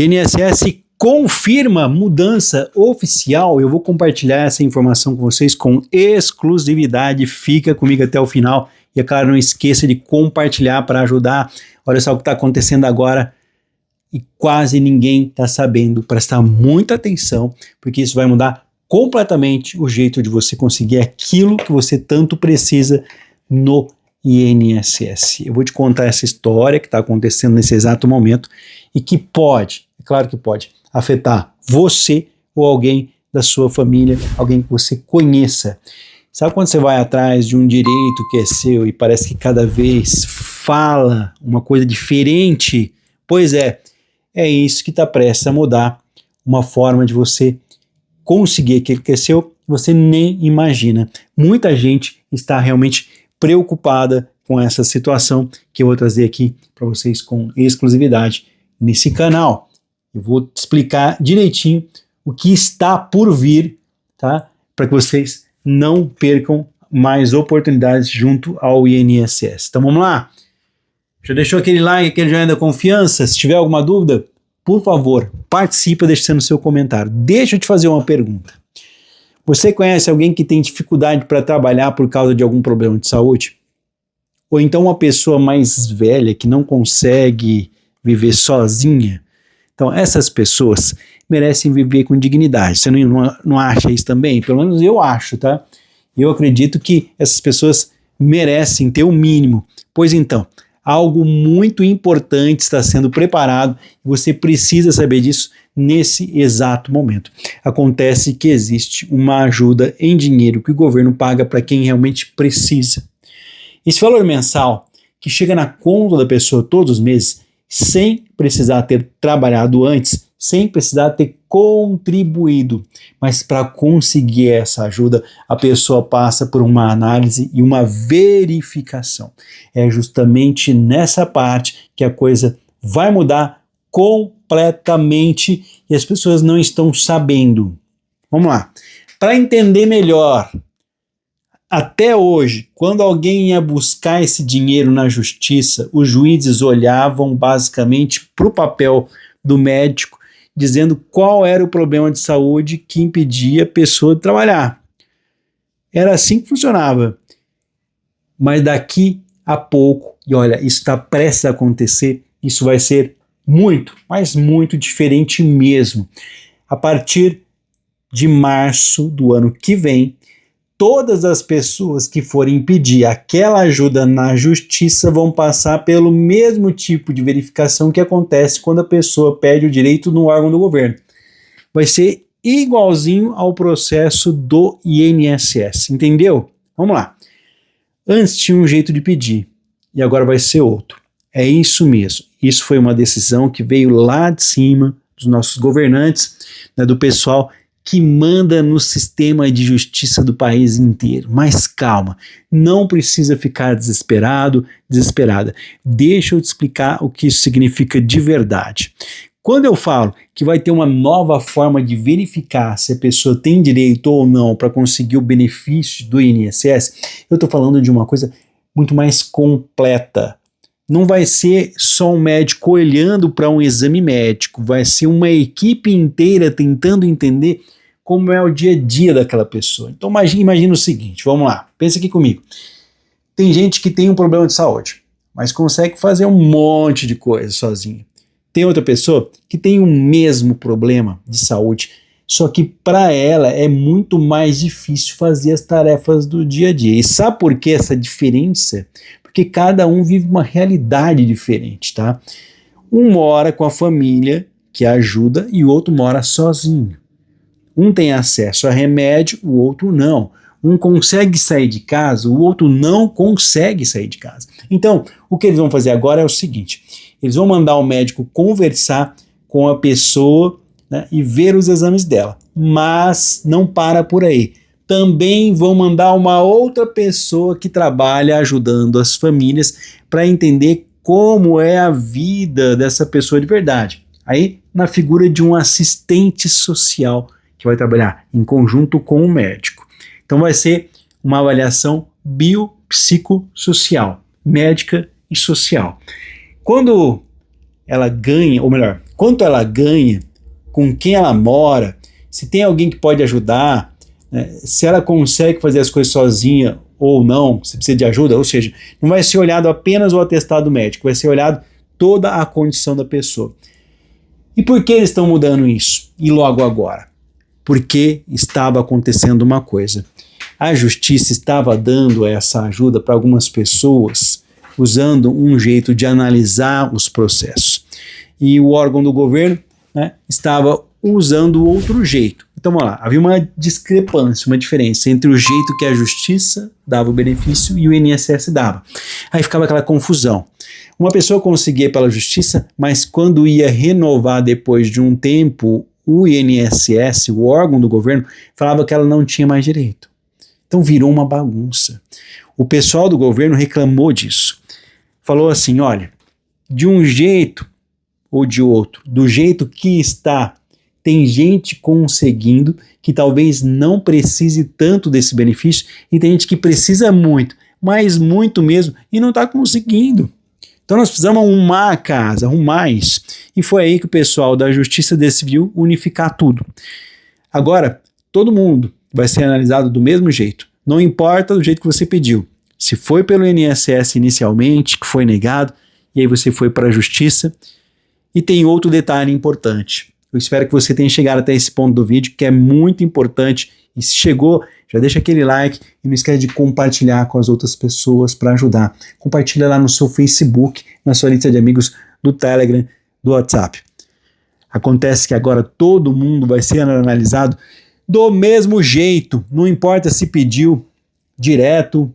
INSS confirma mudança oficial. Eu vou compartilhar essa informação com vocês com exclusividade. Fica comigo até o final. E, é claro, não esqueça de compartilhar para ajudar. Olha só o que está acontecendo agora e quase ninguém está sabendo. Prestar muita atenção, porque isso vai mudar completamente o jeito de você conseguir aquilo que você tanto precisa no INSS. Eu vou te contar essa história que está acontecendo nesse exato momento e que pode, é claro que pode, afetar você ou alguém da sua família, alguém que você conheça. Sabe quando você vai atrás de um direito que é seu e parece que cada vez fala uma coisa diferente? Pois é isso que está prestes a mudar, uma forma de você conseguir aquilo que é seu, você nem imagina. Muita gente está realmente preocupada com essa situação que eu vou trazer aqui para vocês com exclusividade nesse canal. Eu vou te explicar direitinho o que está por vir, tá? Para que vocês não percam mais oportunidades junto ao INSS. Então vamos lá? Já deixou aquele like, aquele joinha da confiança? Se tiver alguma dúvida, por favor, participa deixando seu comentário. Deixa eu te fazer uma pergunta. Você conhece alguém que tem dificuldade para trabalhar por causa de algum problema de saúde? Ou então uma pessoa mais velha que não consegue viver sozinha? Então essas pessoas merecem viver com dignidade. Você não acha isso também? Pelo menos eu acho, tá? Eu acredito que essas pessoas merecem ter o mínimo. Pois então, algo muito importante está sendo preparado e você precisa saber disso nesse exato momento. Acontece que existe uma ajuda em dinheiro que o governo paga para quem realmente precisa. Esse valor mensal que chega na conta da pessoa todos os meses, sem precisar ter trabalhado antes, sem precisar ter contribuído. Mas para conseguir essa ajuda, a pessoa passa por uma análise e uma verificação. É justamente nessa parte que a coisa vai mudar completamente e as pessoas não estão sabendo. Vamos lá. Para entender melhor, até hoje, quando alguém ia buscar esse dinheiro na justiça, os juízes olhavam basicamente para o papel do médico, dizendo qual era o problema de saúde que impedia a pessoa de trabalhar. Era assim que funcionava. Mas daqui a pouco, e olha, isso está prestes a acontecer, isso vai ser muito, mas muito diferente mesmo. A partir de março do ano que vem, todas as pessoas que forem pedir aquela ajuda na justiça vão passar pelo mesmo tipo de verificação que acontece quando a pessoa pede o direito no órgão do governo. Vai ser igualzinho ao processo do INSS, entendeu? Vamos lá. Antes tinha um jeito de pedir e agora vai ser outro. É isso mesmo. Isso foi uma decisão que veio lá de cima dos nossos governantes, né, do pessoal que manda no sistema de justiça do país inteiro. Mas calma, não precisa ficar desesperada. Deixa eu te explicar o que isso significa de verdade. Quando eu falo que vai ter uma nova forma de verificar se a pessoa tem direito ou não para conseguir o benefício do INSS, eu estou falando de uma coisa muito mais completa. Não vai ser só um médico olhando para um exame médico, vai ser uma equipe inteira tentando entender como é o dia a dia daquela pessoa. Então imagina o seguinte, vamos lá, pensa aqui comigo. Tem gente que tem um problema de saúde, mas consegue fazer um monte de coisa sozinha. Tem outra pessoa que tem o mesmo problema de saúde, só que para ela é muito mais difícil fazer as tarefas do dia a dia. E sabe por que essa diferença? Porque cada um vive uma realidade diferente, tá? Um mora com a família que ajuda e o outro mora sozinho. Um tem acesso a remédio, o outro não. Um consegue sair de casa, o outro não consegue sair de casa. Então, o que eles vão fazer agora é o seguinte, eles vão mandar o médico conversar com a pessoa, né, e ver os exames dela. Mas não para por aí. Também vão mandar uma outra pessoa que trabalha ajudando as famílias para entender como é a vida dessa pessoa de verdade. Aí, na figura de um assistente social, que vai trabalhar em conjunto com o médico. Então vai ser uma avaliação biopsicossocial, médica e social. Quando ela ganha, ou melhor, quanto ela ganha, com quem ela mora, se tem alguém que pode ajudar, né, se ela consegue fazer as coisas sozinha ou não, se precisa de ajuda, ou seja, não vai ser olhado apenas o atestado médico, vai ser olhado toda a condição da pessoa. E por que eles estão mudando isso? E logo agora? Porque estava acontecendo uma coisa. A justiça estava dando essa ajuda para algumas pessoas, usando um jeito de analisar os processos. E o órgão do governo, né, estava usando outro jeito. Então vamos lá, havia uma discrepância, uma diferença entre o jeito que a justiça dava o benefício e o INSS dava. Aí ficava aquela confusão. Uma pessoa conseguia pela justiça, mas quando ia renovar depois de um tempo, o INSS, o órgão do governo, falava que ela não tinha mais direito. Então virou uma bagunça. O pessoal do governo reclamou disso. Falou assim, olha, de um jeito ou de outro, do jeito que está, tem gente conseguindo que talvez não precise tanto desse benefício e tem gente que precisa muito, mas muito mesmo, e não está conseguindo. Então nós precisamos arrumar a casa, arrumar isso. E foi aí que o pessoal da Justiça decidiu unificar tudo. Agora, todo mundo vai ser analisado do mesmo jeito. Não importa do jeito que você pediu. Se foi pelo INSS inicialmente, que foi negado, e aí você foi para a Justiça. E tem outro detalhe importante. Eu espero que você tenha chegado até esse ponto do vídeo, que é muito importante. E se chegou, já deixa aquele like e não esquece de compartilhar com as outras pessoas para ajudar. Compartilha lá no seu Facebook, na sua lista de amigos, do Telegram, do WhatsApp. Acontece que agora todo mundo vai ser analisado do mesmo jeito. Não importa se pediu direto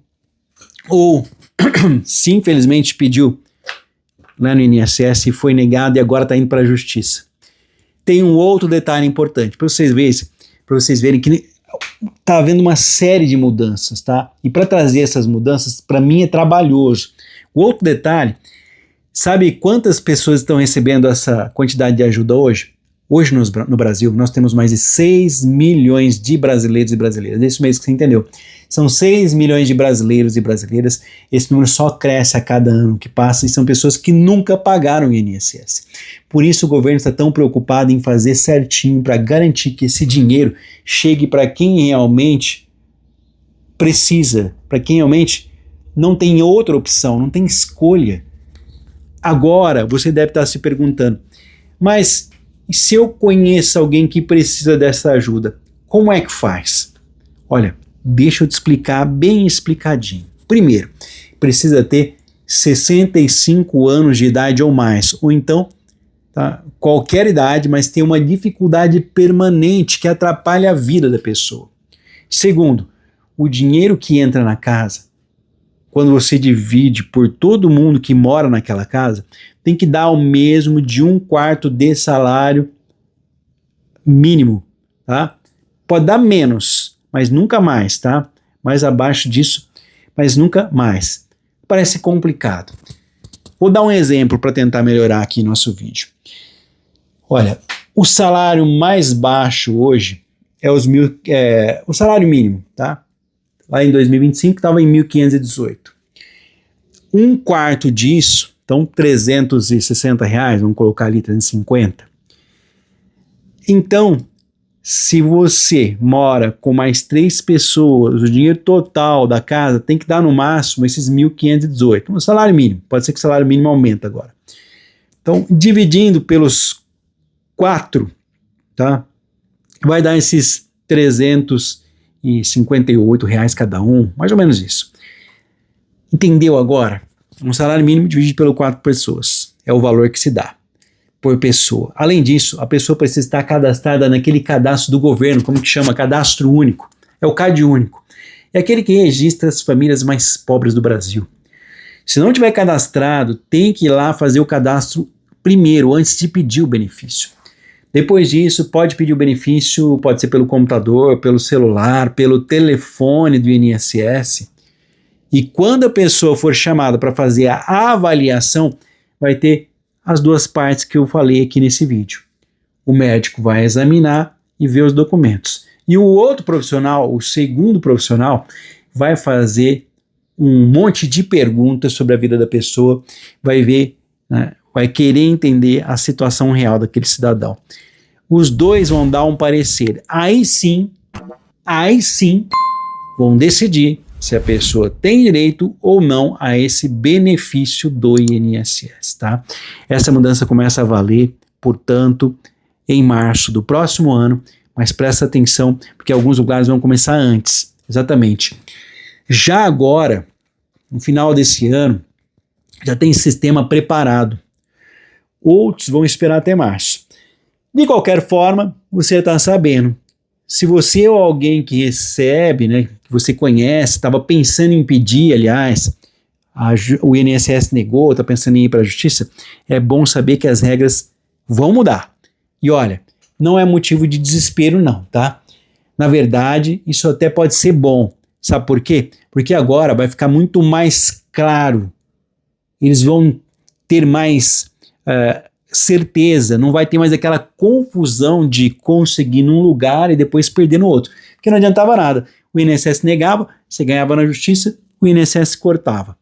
ou se infelizmente pediu lá no INSS e foi negado e agora está indo para a Justiça. Tem um outro detalhe importante para vocês verem que está havendo uma série de mudanças, tá? E para trazer essas mudanças, para mim é trabalhoso. O outro detalhe, sabe quantas pessoas estão recebendo essa quantidade de ajuda hoje? Hoje no Brasil, nós temos mais de 6 milhões de brasileiros e brasileiras. É isso mesmo que você entendeu. São 6 milhões de brasileiros e brasileiras. Esse número só cresce a cada ano que passa e são pessoas que nunca pagaram o INSS. Por isso o governo está tão preocupado em fazer certinho para garantir que esse dinheiro chegue para quem realmente precisa, para quem realmente não tem outra opção, não tem escolha. Agora você deve estar se perguntando, mas e se eu conheço alguém que precisa dessa ajuda, como é que faz? Olha, deixa eu te explicar bem explicadinho. Primeiro, precisa ter 65 anos de idade ou mais, ou então tá, qualquer idade, mas tem uma dificuldade permanente que atrapalha a vida da pessoa. Segundo, o dinheiro que entra na casa, quando você divide por todo mundo que mora naquela casa, tem que dar o mesmo de 1/4 de salário mínimo, tá? Pode dar menos, mas nunca mais, tá? Mais abaixo disso, mas nunca mais. Parece complicado. Vou dar um exemplo para tentar melhorar aqui nosso vídeo. Olha, o salário mais baixo hoje é o salário mínimo, tá? Lá em 2025 estava em 1.518. 1/4 disso, então R$360, vamos colocar ali 350. Então, se você mora com mais 3 pessoas, o dinheiro total da casa tem que dar no máximo esses 1.518. O salário mínimo, pode ser que o salário mínimo aumente agora. Então, dividindo pelos 4, tá? Vai dar esses R$358 cada um, mais ou menos isso. Entendeu agora? Um salário mínimo dividido pelo 4 pessoas. É o valor que se dá por pessoa. Além disso, a pessoa precisa estar cadastrada naquele cadastro do governo, como que chama? Cadastro único. É o CAD único. É aquele que registra as famílias mais pobres do Brasil. Se não tiver cadastrado, tem que ir lá fazer o cadastro primeiro, antes de pedir o benefício. Depois disso, pode pedir o benefício, pode ser pelo computador, pelo celular, pelo telefone do INSS. E quando a pessoa for chamada para fazer a avaliação, vai ter as 2 partes que eu falei aqui nesse vídeo. O médico vai examinar e ver os documentos. E o outro profissional, o segundo profissional, vai fazer um monte de perguntas sobre a vida da pessoa, vai ver, né, vai querer entender a situação real daquele cidadão. Os dois vão dar um parecer. Aí sim, vão decidir se a pessoa tem direito ou não a esse benefício do INSS, tá? Essa mudança começa a valer, portanto, em março do próximo ano, mas presta atenção, porque alguns lugares vão começar antes, exatamente. Já agora, no final desse ano, já tem sistema preparado. Outros vão esperar até março. De qualquer forma, você está sabendo. Se você ou alguém que recebe, né, que você conhece, estava pensando em pedir, aliás, o INSS negou, está pensando em ir para a justiça, é bom saber que as regras vão mudar. E olha, não é motivo de desespero não, tá? Na verdade, isso até pode ser bom. Sabe por quê? Porque agora vai ficar muito mais claro. Eles vão ter mais certeza, não vai ter mais aquela confusão de conseguir num lugar e depois perder no outro. Porque não adiantava nada. O INSS negava, você ganhava na justiça, o INSS cortava.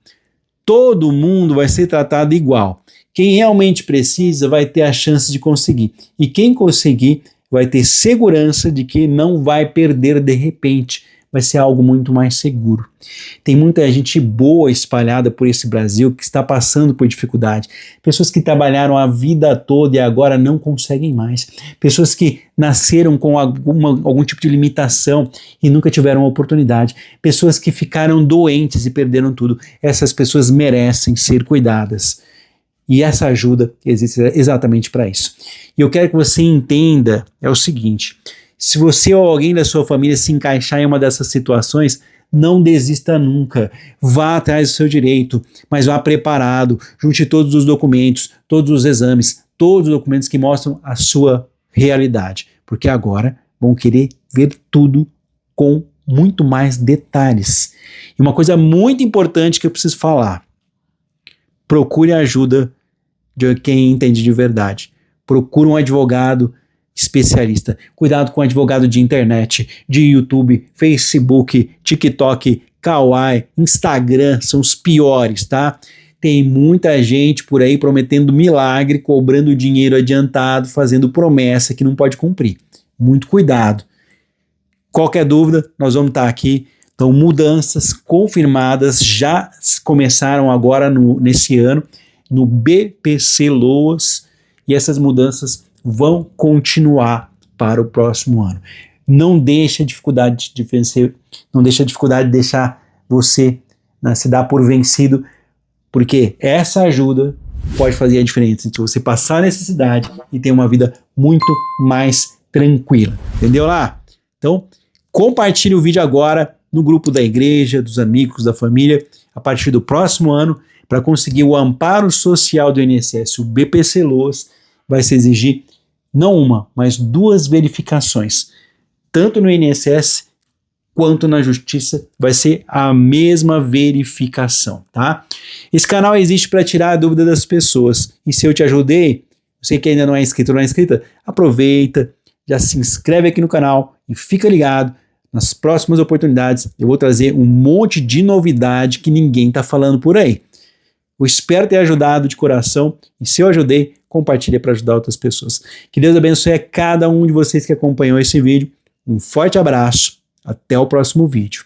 Todo mundo vai ser tratado igual. Quem realmente precisa vai ter a chance de conseguir. E quem conseguir vai ter segurança de que não vai perder de repente. Vai ser algo muito mais seguro. Tem muita gente boa espalhada por esse Brasil que está passando por dificuldade. Pessoas que trabalharam a vida toda e agora não conseguem mais. Pessoas que nasceram com algum tipo de limitação e nunca tiveram oportunidade. Pessoas que ficaram doentes e perderam tudo. Essas pessoas merecem ser cuidadas. E essa ajuda existe exatamente para isso. E eu quero que você entenda o seguinte: se você ou alguém da sua família se encaixar em uma dessas situações, não desista nunca. Vá atrás do seu direito, mas vá preparado. Junte todos os documentos, todos os exames, todos os documentos que mostram a sua realidade. Porque agora vão querer ver tudo com muito mais detalhes. E uma coisa muito importante que eu preciso falar: procure a ajuda de quem entende de verdade. Procure um advogado especialista. Cuidado com advogado de internet, de YouTube, Facebook, TikTok, Kawaii, Instagram, são os piores, tá? Tem muita gente por aí prometendo milagre, cobrando dinheiro adiantado, fazendo promessa que não pode cumprir. Muito cuidado. Qualquer dúvida, nós vamos estar aqui. Então, mudanças confirmadas já começaram agora nesse ano, no BPC Loas, e essas mudanças vão continuar para o próximo ano. Não deixe a dificuldade de vencer, não deixe a dificuldade de deixar você, né, se dar por vencido, porque essa ajuda pode fazer a diferença entre você passar a necessidade e ter uma vida muito mais tranquila. Entendeu lá? Então, compartilhe o vídeo agora no grupo da igreja, dos amigos, da família, a partir do próximo ano, para conseguir o amparo social do INSS, o BPC Loas, vai se exigir não uma, mas 2 verificações. Tanto no INSS quanto na Justiça vai ser a mesma verificação, tá? Esse canal existe para tirar a dúvida das pessoas. E se eu te ajudei, você que ainda não é inscrito ou não é inscrita, aproveita, já se inscreve aqui no canal e fica ligado. Nas próximas oportunidades eu vou trazer um monte de novidade que ninguém está falando por aí. Eu espero ter ajudado de coração, e se eu ajudei, compartilhe para ajudar outras pessoas. Que Deus abençoe a cada um de vocês que acompanhou esse vídeo. Um forte abraço, até o próximo vídeo.